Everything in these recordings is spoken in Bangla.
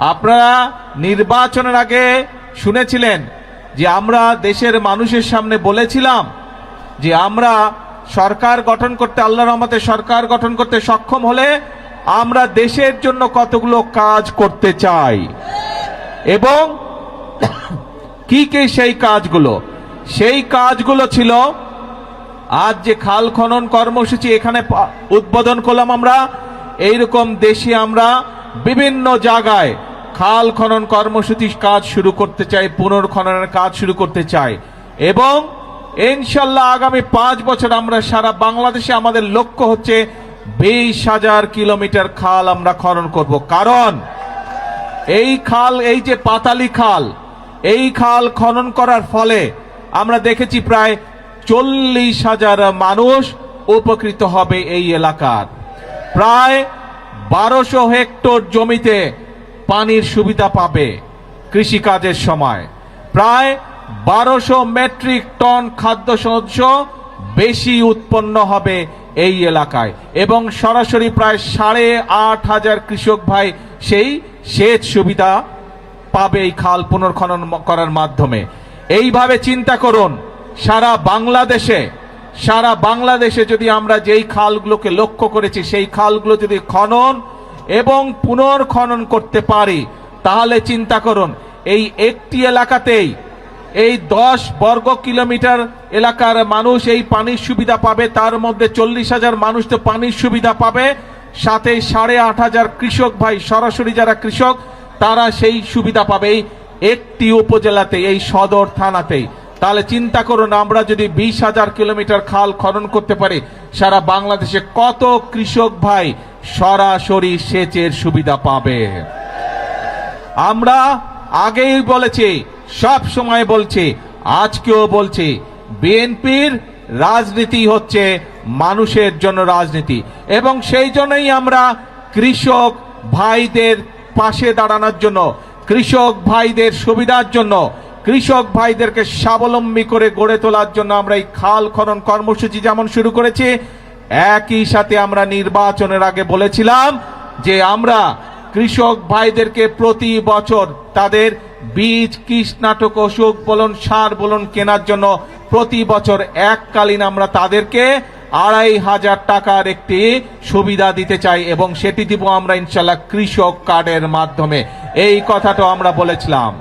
আপনারা নির্বাচনের আগে শুনেছিলেন যে আমরা দেশের মানুষের সামনে বলেছিলাম যে আমরা সরকার গঠন করতে, আল্লাহর রহমতে সরকার গঠন করতে সক্ষম হলে আমরা দেশের জন্য কতগুলো কাজ করতে চাই এবং কি কি সেই কাজগুলো ছিল আজ যে খাল খনন কর্মসূচি এখানে উদ্বোধন করলাম আমরা। এইরকম দেশে আমরা বিভিন্ন জায়গায় খাল খনন কর্মসূচির কাজ শুরু করতে চাই, পুনর্খননের কাজ শুরু করতে চাই এবং ইনশাল্লাহ আগামী 5 বছর আমরা সারা বাংলাদেশে আমাদের লক্ষ্য হচ্ছে 20,000 কিলোমিটার খাল আমরা খনন করব। কারণ এই খাল, এই যে পাতালি খাল, এই খাল খনন করার ফলে আমরা দেখেছি প্রায় 40,000 মানুষ উপকৃত হবে। এই এলাকার প্রায় 1200 হেক্টর জমিতে পানির সুবিধা পাবে কৃষিকাজের সময়। প্রায় 1200 মেট্রিক টন খাদ্যশস্য বেশি উৎপন্ন হবে এই এলাকায় এবং সরাসরি প্রায় 8,500 কৃষক ভাই সেই সেচ সুবিধা পাবে এই খাল পুনর্খনন করার মাধ্যমে। এইভাবে চিন্তা করুন, সারা বাংলাদেশে যদি আমরা যেই খালগুলোকে লক্ষ্য করেছি সেই খালগুলো যদি খনন এবং পুনর্খনন করতে পারি, তাহলে চিন্তা করুন এই একটি এলাকাতেই এই 10 বর্গ কিলোমিটার এলাকার মানুষ এই পানির সুবিধা পাবে। তার মধ্যে 40,000 মানুষ তো পানির সুবিধা পাবে, সাথে 8,500 কৃষক ভাই সরাসরি যারা কৃষক তারা সেই সুবিধা পাবে একটি উপজেলাতে, এই সদর থানাতেই। তাহলে চিন্তা করুন আমরা যদি 20,000 কিলোমিটার খাল খনন করতে পারি, সারা বাংলাদেশে কত কৃষক ভাই সরাসরি সেচের সুবিধা পাবে। আমরা আগেই বলেছি, সব সময় বলছি, আজকেও বলছি, বিএনপির রাজনীতি হচ্ছে মানুষের জন্য রাজনীতি এবং সেই জন্যই আমরা কৃষক ভাইদের পাশে দাঁড়ানোর জন্য, কৃষক ভাইদের সুবিধার জন্য, কৃষক ভাইদেরকে স্বাবলম্বী করে গড়ে তোলার জন্য আমরা এই খাল খনন কর্মসূচি যেমন শুরু করেছি, একই সাথে আমরা নির্বাচনের আগে বলেছিলাম যে আমরা কৃষক ভাইদেরকে প্রতি বছর তাদের বীজ, কীটনাশক, ওষুধ বলুন, সার বলুন কেনার জন্য প্রতি বছর এককালীন আমরা তাদেরকে 2,500 টাকার একটি সুবিধা দিতে চাই এবং সেটি দিব আমরা ইনশাল্লাহ কৃষক কার্ডের মাধ্যমে। এই কথাটা আমরা বলেছিলাম।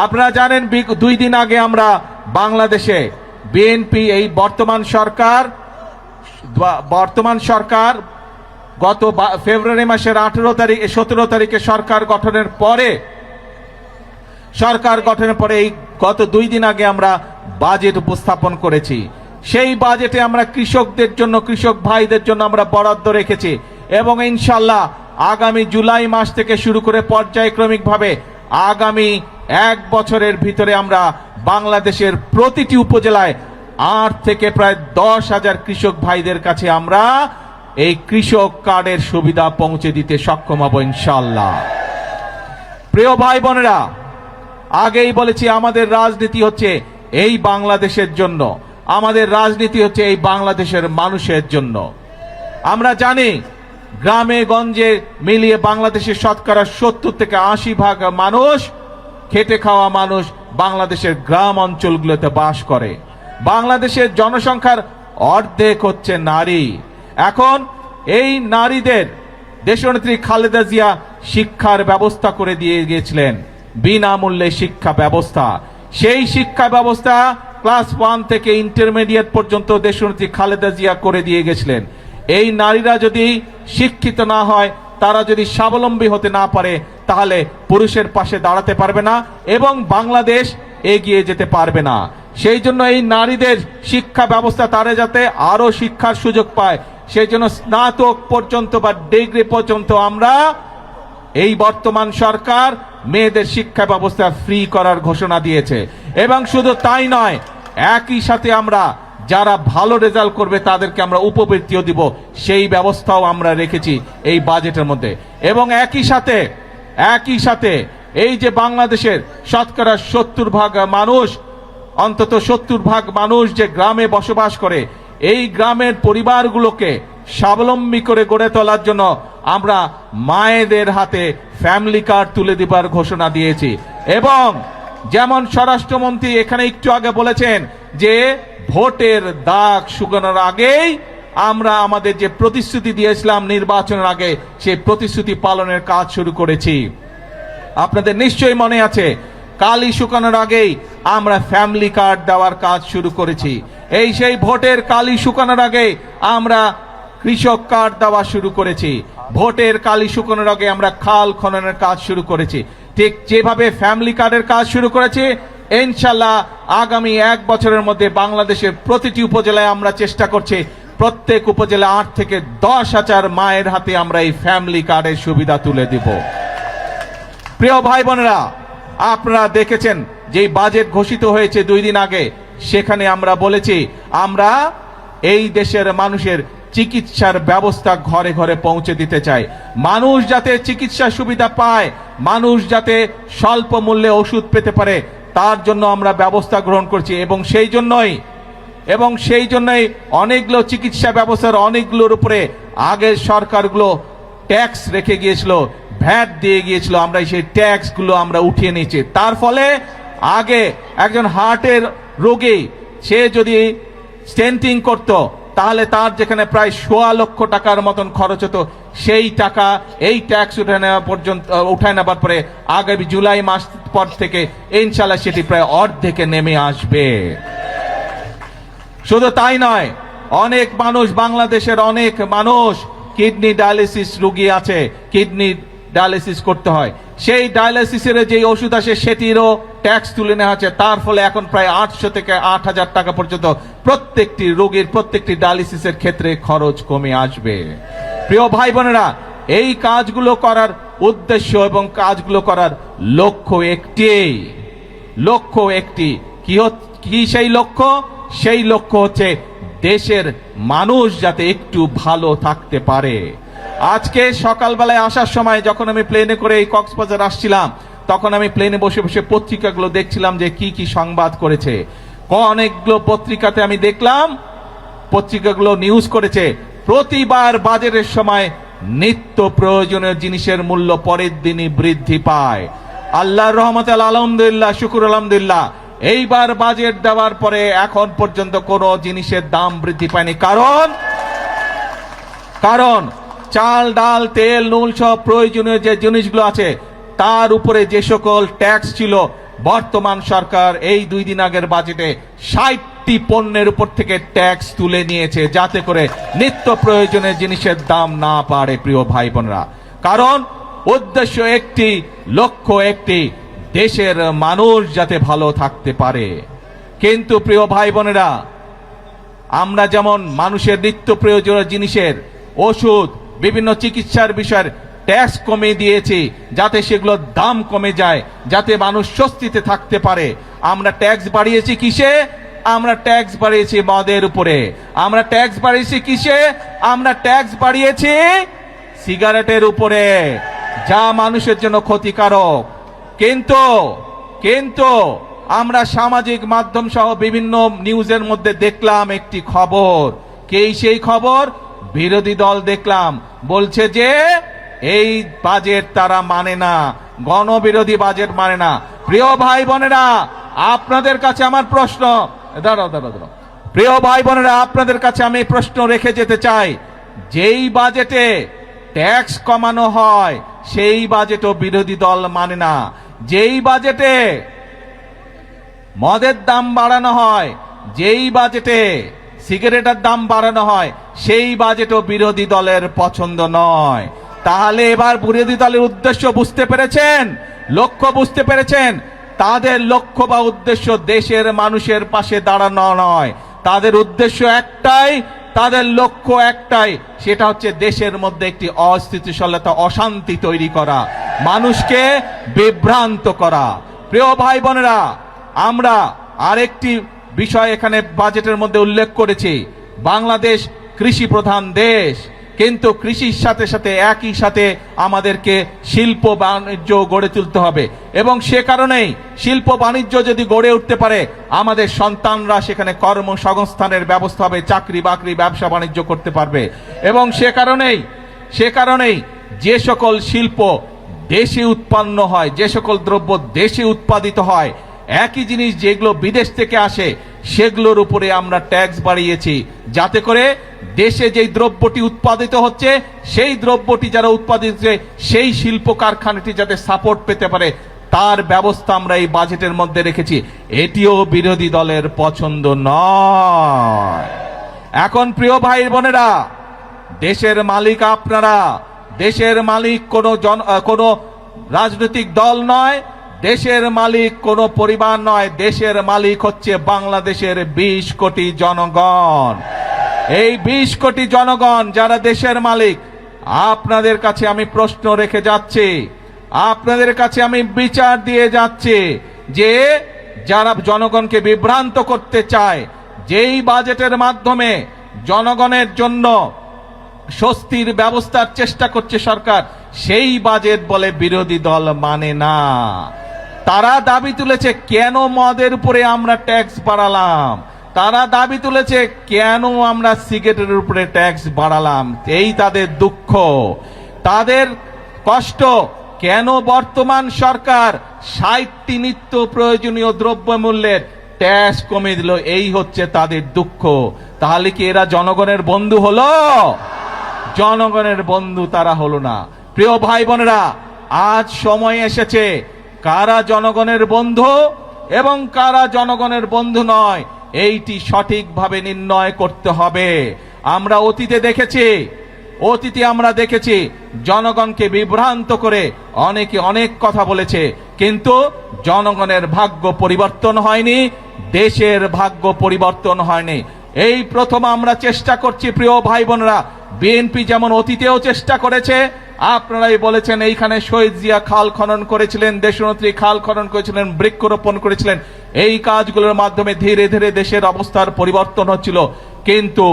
আপনারা জানেন 2 দিন আগে আমরা বাংলাদেশে বিএনপি এই বর্তমান সরকার গত ফেব্রুয়ারি মাসের 17 তারিখে সরকার গঠনের পরে এই গত 2 দিন আগে আমরা বাজেট উপস্থাপন করেছি। সেই বাজেটে আমরা কৃষকদের জন্য, কৃষক ভাইদের জন্য আমরা বরাদ্দ রেখেছি এবং ইনশাল্লাহ আগামী জুলাই মাস থেকে শুরু করে পর্যায়ক্রমিকভাবে আগামী 1 বছরের ভিতরে আমরা বাংলাদেশের প্রতিটি উপজেলায় 8 থেকে প্রায় 10,000 কৃষক ভাইদের কাছে আমরা এই কৃষক কার্ডের সুবিধা পৌঁছে দিতে সক্ষম হব ইনশাল্লাহ। প্রিয় ভাই বোনেরা, আগেই বলেছি আমাদের রাজনীতি হচ্ছে এই বাংলাদেশের জন্য, আমাদের রাজনীতি হচ্ছে এই বাংলাদেশের মানুষের জন্য। আমরা জানি গ্রামে গঞ্জে মিলিয়ে বাংলাদেশের শতকরা 70 থেকে 80% মানুষ, খেটে খাওয়া মানুষ বাংলাদেশের গ্রাম অঞ্চলগুলোতে বাস করে। বাংলাদেশের জনসংখ্যার অর্ধেক হচ্ছে নারী। এখন এই নারীদের দেশনেত্রী খালেদা জিয়া শিক্ষার ব্যবস্থা করে দিয়ে গিয়েছিলেন, বিনামূল্যে শিক্ষা ব্যবস্থা। সেই শিক্ষা ব্যবস্থা ক্লাস 1 থেকে ইন্টারমিডিয়েট পর্যন্ত দেশনেত্রী খালেদা জিয়া করে দিয়ে গেছিলেন। এই নারীরা যদি শিক্ষিত না হয়, তারা যদি স্বাবলম্বী হতে না পারে, তাহলে পুরুষের পাশে দাঁড়াতে পারবে না এবং বাংলাদেশ এগিয়ে যেতে পারবে না। সেই জন্য এই নারীদের শিক্ষা ব্যবস্থা, তারা যাতে আরো শিক্ষার সুযোগ পায়, সেই জন্য স্নাতক পর্যন্ত বা ডিগ্রি পর্যন্ত আমরা এই বর্তমান সরকার মেয়েদের শিক্ষা ব্যবস্থা ফ্রি করার ঘোষণা দিয়েছে। এবং শুধু তাই নয়, একই সাথে আমরা যারা ভালো রেজাল্ট করবে তাদেরকে আমরা উপবৃত্তিও দিব, সেই ব্যবস্থাও আমরা রেখেছি এই বাজেটের মধ্যে। এবং একই সাথে এই যে বাংলাদেশের শতকরা 70% মানুষ, অন্তত 70% মানুষ যে গ্রামে বসবাস করে, এই গ্রামের পরিবারগুলোকে স্বাবলম্বী করে গড়ে তোলার জন্য আমরা মায়েদের হাতে ফ্যামিলি কার্ড তুলে দেবার ঘোষণা দিয়েছি। এবং যেমন স্বরাষ্ট্রমন্ত্রী এখানে একটু আগে বলেছেন যে ভোটের দাগ শুকানোর আগেই আমরা আমাদের যে প্রতিশ্রুতি দিয়েছিলাম নির্বাচনের আগে সেই প্রতিশ্রুতি পালনের কাজ শুরু করেছি। আপনাদের নিশ্চয়ই মনে আছে কালি শুকানোর আগেই আমরা ফ্যামিলি কার্ড দেওয়ার কাজ শুরু করেছি। এই সেই ভোটের কালি শুকানোর আগে আমরা কৃষক কার্ড দেওয়া শুরু করেছি। ভোটের কালি শুকানোর আগে আমরা খাল খননের কাজ শুরু করেছি। ঠিক যেভাবে ফ্যামিলি কার্ডের কাজ শুরু করেছি, ইনশাল্লাহ আগামী 1 বছরের মধ্যে বাংলাদেশের প্রতিটি উপজেলায় আমরা চেষ্টা করছি প্রত্যেক উপজেলা 8 থেকে 10,000 মায়ের হাতে আমরা এই ফ্যামিলি কার্ডের সুবিধা তুলে দিব। প্রিয় ভাই বোনেরা, আপনারা দেখেছেন যে বাজেট ঘোষিত হয়েছে 2 দিন আগে, সেখানে আমরা বলেছি আমরা এই দেশের মানুষের চিকিৎসার ব্যবস্থা ঘরে ঘরে পৌঁছে দিতে চাই। মানুষ যাতে চিকিৎসা সুবিধা পায়, মানুষ যাতে স্বল্প মূল্যে ওষুধ পেতে পারে, তার জন্য আমরা ব্যবস্থা গ্রহণ করছি। এবং সেই জন্যই অনেকগুলো চিকিৎসা ব্যবস্থার অনেকগুলোর উপরে আগের সরকারগুলো ট্যাক্স রেখে গিয়েছিল, ভ্যাট দিয়ে গিয়েছিল, আমরা সেই ট্যাক্স গুলো আমরা উঠিয়ে নিয়েছি। তার ফলে আগে একজন হার্টের রোগী সে যদি স্টেন্টিং করত, তাহলে তার যেখানে প্রায় 1.25 লক্ষ টাকার মতন খরচ হতো, সেই টাকা এই ট্যাক্স উঠায় নেবার পরে আগামী জুলাই মাস পর থেকে ইনশাল্লাহ সেটি প্রায় অর্ধেকে নেমে আসবে। শুধু তাই নয়, অনেক মানুষ, বাংলাদেশের অনেক মানুষ কিডনি ডায়ালিসিস রোগী আছে, কিডনি ডায়ালিসিস করতে হয়, সেই ডায়ালিসিসের যে ওষুধ আসে সেটিরও ট্যাক্স তুলে নেওয়া হচ্ছে। তার ফলে এখন প্রায় 800 থেকে 8,000 টাকা পর্যন্ত প্রত্যেকটি রোগীর প্রত্যেকটি ডায়ালিসিসের ক্ষেত্রে খরচ কমে আসবে। প্রিয় ভাই বোনেরা, এই কাজগুলো করার উদ্দেশ্য এবং কাজগুলো করার লক্ষ্য একটি। কি সেই লক্ষ্য? সেই লক্ষ্য হচ্ছে দেশের মানুষ যাতে একটু ভালো থাকতে পারে। আজকে সকালবেলায় আসার সময় যখন আমি প্লেনে করে এই কক্সবাজার আসছিলাম, তখন আমি প্লেনে বসে বসে পত্রিকাগুলো দেখছিলাম যে কি কি সংবাদ করেছে। অনেকগুলো পত্রিকাতে আমি দেখলাম, পত্রিকাগুলো নিউজ করেছে প্রতিবার বাজেটের সময় নিত্য প্রয়োজনীয় জিনিসের মূল্য পরের দিনই বৃদ্ধি পায়। আল্লাহর রহমতে আলহামদুলিল্লাহ, শুকুর আলহামদুলিল্লাহ, এইবার বাজেট দেওয়ার পরে এখন পর্যন্ত কোনো জিনিসের দাম বৃদ্ধি পায়নি। কারণ চাল, ডাল, তেল, নুন সব প্রয়োজনীয় যে জিনিসগুলো আছে তার উপরে যে সকল ট্যাক্স ছিল, বর্তমান সরকার এই 2 দিন আগের বাজেটে 60টি পণ্যের উপর থেকে ট্যাক্স তুলে নিয়েছে, যাতে করে নিত্য প্রয়োজনীয় জিনিসের দাম না বাড়ে। প্রিয় ভাই বোনেরা, কারণ উদ্দেশ্য একটি, লক্ষ্য একটি, দেশের মানুষ যাতে ভালো থাকতে পারে। কিন্তু প্রিয় ভাই বোনেরা, আমরা যেমন মানুষের নিত্য প্রয়োজনীয় জিনিসের, ওষুধ, বিভিন্ন চিকিৎসার বিষয়ের ট্যাক্স কমিয়ে দিয়েছি যাতে সেগুলোর দাম কমে যায়, যাতে মানুষ স্বস্তিতে থাকতে পারে। আমরা ট্যাক্স বাড়িয়েছি কিসে? আমরা ট্যাক্স বাড়িয়েছি মদের উপরে। আমরা ট্যাক্স বাড়িয়েছি কিসে? আমরা ট্যাক্স বাড়িয়েছি সিগারেটের উপরে, যা মানুষের জন্য ক্ষতিকারক। কিন্তু আমরা সামাজিক মাধ্যম সহ বিভিন্ন নিউজের মধ্যে দেখলাম একটি খবর। সেই খবর? বিরোধী দল দেখলাম বলছে যে এই বাজেট তারা মানে না, গণবিরোধী বাজেট মানে না। প্রিয় ভাই বোনেরা, আপনাদের কাছে আমার প্রশ্ন, দাঁড়াও। প্রিয় ভাই বোনেরা, আপনাদের কাছে আমি প্রশ্ন রেখে যেতে চাই, যেই বাজেটে ট্যাক্স কমানো হয় সেই বাজেটও বিরোধী দল মানে না। যেই বাজেটে মদের দাম বাড়ানো হয়, যেই বাজেটে সিগারেটের দাম বাড়ানো হয়, সেই বাজেটও বিরোধী দলের পছন্দ নয়। তাহলে এবার বিরোধী দলের উদ্দেশ্য বুঝতে পেরেছেন, লক্ষ্য বুঝতে পেরেছেন? তাদের লক্ষ্য বা উদ্দেশ্য দেশের মানুষের পাশে দাঁড়ানো নয়, তাদের উদ্দেশ্য একটাই, তাদের লক্ষ্য একটাই, সেটা হচ্ছে দেশের মধ্যে একটি অস্থিতিশীলতা, অশান্তি তৈরি করা, মানুষকে বিভ্রান্ত করা। প্রিয় ভাই বোনেরা, আমরা আরেকটি বিষয় এখানে বাজেটের মধ্যে উল্লেখ করেছি, বাংলাদেশ কৃষি প্রধান দেশ, কিন্তু কৃষির সাথে সাথে একই সাথে আমাদেরকে শিল্প বাণিজ্য গড়ে তুলতে হবে। এবং সে কারণেই শিল্প বাণিজ্য যদি গড়ে উঠতে পারে, আমাদের সন্তানরা সেখানে কর্মসংস্থানের ব্যবস্থা হবে, চাকরি বাকরি, ব্যবসা বাণিজ্য করতে পারবে। এবং সে কারণেই যে সকল শিল্প দেশে উৎপন্ন হয়, যে সকল দ্রব্য দেশে উৎপাদিত হয়, একই জিনিস যেগুলো বিদেশ থেকে আসে সেগুলোর উপরে আমরা ট্যাক্স বাড়িয়েছি, যাতে করে দেশে যেই দ্রব্যটি উৎপাদিত হচ্ছে সেই দ্রব্যটি যারা উৎপাদিত হচ্ছে সেই শিল্প কারখানাটি যাতে সাপোর্ট পেতে পারে তার ব্যবস্থা আমরা এই বাজেটের মধ্যে রেখেছি। এটিও বিরোধী দলের পছন্দ নয়। এখন প্রিয় ভাই বোনেরা, দেশের মালিক আপনারা, দেশের মালিক কোনো রাজনৈতিক দল নয়, দেশের মালিক কোনো পরিবার নয়, দেশের মালিক হচ্ছে বাংলাদেশের 20 কোটি জনগণ। এই 20 কোটি জনগণ যারা দেশের মালিক, আপনাদের কাছে আমি প্রশ্ন রেখে যাচ্ছি, আপনাদের কাছে আমি বিচার দিয়ে যাচ্ছি যে যারা জনগণকে বিভ্রান্ত করতে চায়, যেই বাজেটের মাধ্যমে জনগণের জন্য স্বস্তির ব্যবস্থার চেষ্টা করছে সরকার, সেই বাজেট বলে বিরোধী দল মানে না। তারা দাবি তুলেছে কেন মদের উপরে আমরা ট্যাক্স বাড়ালাম, তারা দাবি তুলেছে কেন আমরা সিগারেটের উপরে ট্যাক্স বাড়ালাম। এই তাদের দুঃখ, তাদের কষ্ট। কেন বর্তমান সরকার 60টি নিত্য প্রয়োজনীয় দ্রব্যমূল্যের ট্যাক্স কমে দিল, এই হচ্ছে তাদের দুঃখ। তাহলে কি এরা জনগণের বন্ধু হলো? জনগণের বন্ধু তারা হলো না। প্রিয় ভাই বোনেরা, আজ সময় এসেছে কারা জনগণের বন্ধু এবং কারা জনগণের বন্ধু নয় এইটি সঠিকভাবে নির্ণয় করতে হবে। আমরা অতীতে আমরা দেখেছি জনগণকে বিভ্রান্ত করে অনেকে অনেক কথা বলেছে, কিন্তু জনগণের ভাগ্য পরিবর্তন হয়নি, দেশের ভাগ্য পরিবর্তন হয়নি। এই প্রথম আমরা চেষ্টা করছি প্রিয় ভাই বোনেরা। বিএনপি যেমন অতীতেও চেষ্টা করেছে, আপনারাই বলেছেন এইখানে শহীদ জিয়া খাল খনন করেছিলেন, দেশনেত্রী খাল খনন করেছিলেন, বৃক্ষরোপণ করেছিলেন। এই কাজগুলোর মাধ্যমে ধীরে ধীরে দেশের অবস্থার পরিবর্তন হচ্ছিল। কিন্তু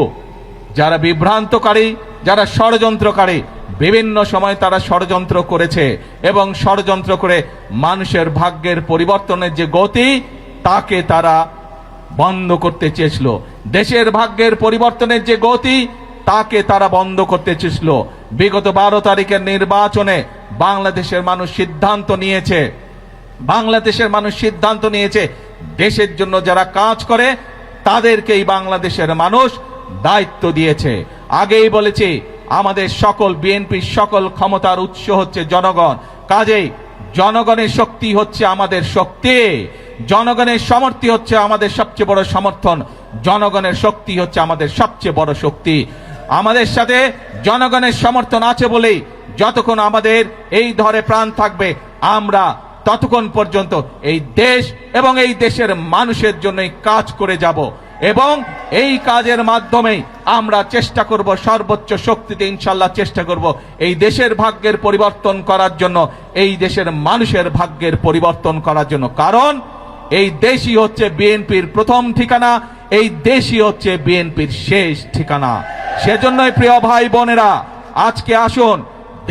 যারা বিভ্রান্তকারী, যারা ষড়যন্ত্রকারী, বিভিন্ন সময় তারা ষড়যন্ত্র করেছে এবং ষড়যন্ত্র করে মানুষের ভাগ্যের পরিবর্তনের যে গতি তাকে তারা বন্ধ করতে চেয়েছিল। দেশের ভাগ্যের পরিবর্তনের যে গতি তাকে তারা বন্ধ করতে চেয়েছিল। বিগত 12 তারিখের নির্বাচনে বাংলাদেশের মানুষ সিদ্ধান্ত নিয়েছে দেশের জন্য যারা কাজ করে তাদেরকেই বাংলাদেশের মানুষ দায়িত্ব দিয়েছে। আগেই বলেছি আমাদের সকল বিএনপির সকল ক্ষমতার উৎস হচ্ছে জনগণ। কাজেই জনগণের শক্তি হচ্ছে আমাদের শক্তি, জনগণের সমর্থন হচ্ছে আমাদের সবচেয়ে বড় সমর্থন, জনগণের শক্তি হচ্ছে আমাদের সবচেয়ে বড় শক্তি। আমাদের সাথে জনগণের সমর্থন আছে বলেই যতক্ষণ আমাদের এই ধরে প্রাণ থাকবে আমরা ততক্ষণ পর্যন্ত এই দেশ এবং এই দেশের মানুষের জন্যই কাজ করে যাব এবং এই কাজের মাধ্যমে আমরা চেষ্টা করব সর্বোচ্চ শক্তিতে ইনশাআল্লাহ চেষ্টা করব এই দেশের ভাগ্যের পরিবর্তন করার জন্য, এই দেশের মানুষের ভাগ্যের পরিবর্তন করার জন্য। কারণ এই দেশই হচ্ছে বিএনপির প্রথম ঠিকানা, এই দেশই হচ্ছে বিএনপির শেষ ঠিকানা। সেজন্যই প্রিয় ভাই বোনেরা, আজকে আসুন,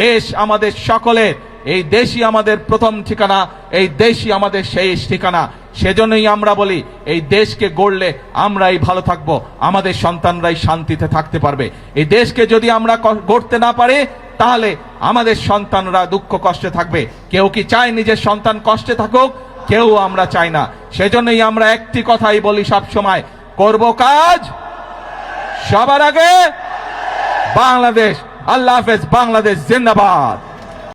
দেশ আমাদের সকলের, এই দেশই আমাদের প্রথম ঠিকানা, এই দেশই আমাদের শেষ ঠিকানা। সেজন্যই আমরা বলি এই দেশকে গড়লে আমরাই ভালো থাকব, আমাদের সন্তানরাই শান্তিতে থাকতে পারবে। এই দেশকে যদি আমরা গড়তে না পারি তাহলে আমাদের সন্তানরা দুঃখ কষ্টে থাকবে। কেউ কি চায় নিজের সন্তান কষ্টে থাকুক? কেউ আমরা চাই না। সেজন্যই আমরা একটি কথাই বলি সব সময়, করব কাজ সবার আগে বাংলাদেশ। আল্লাহ হাফেজ। বাংলাদেশ জিন্দাবাদ।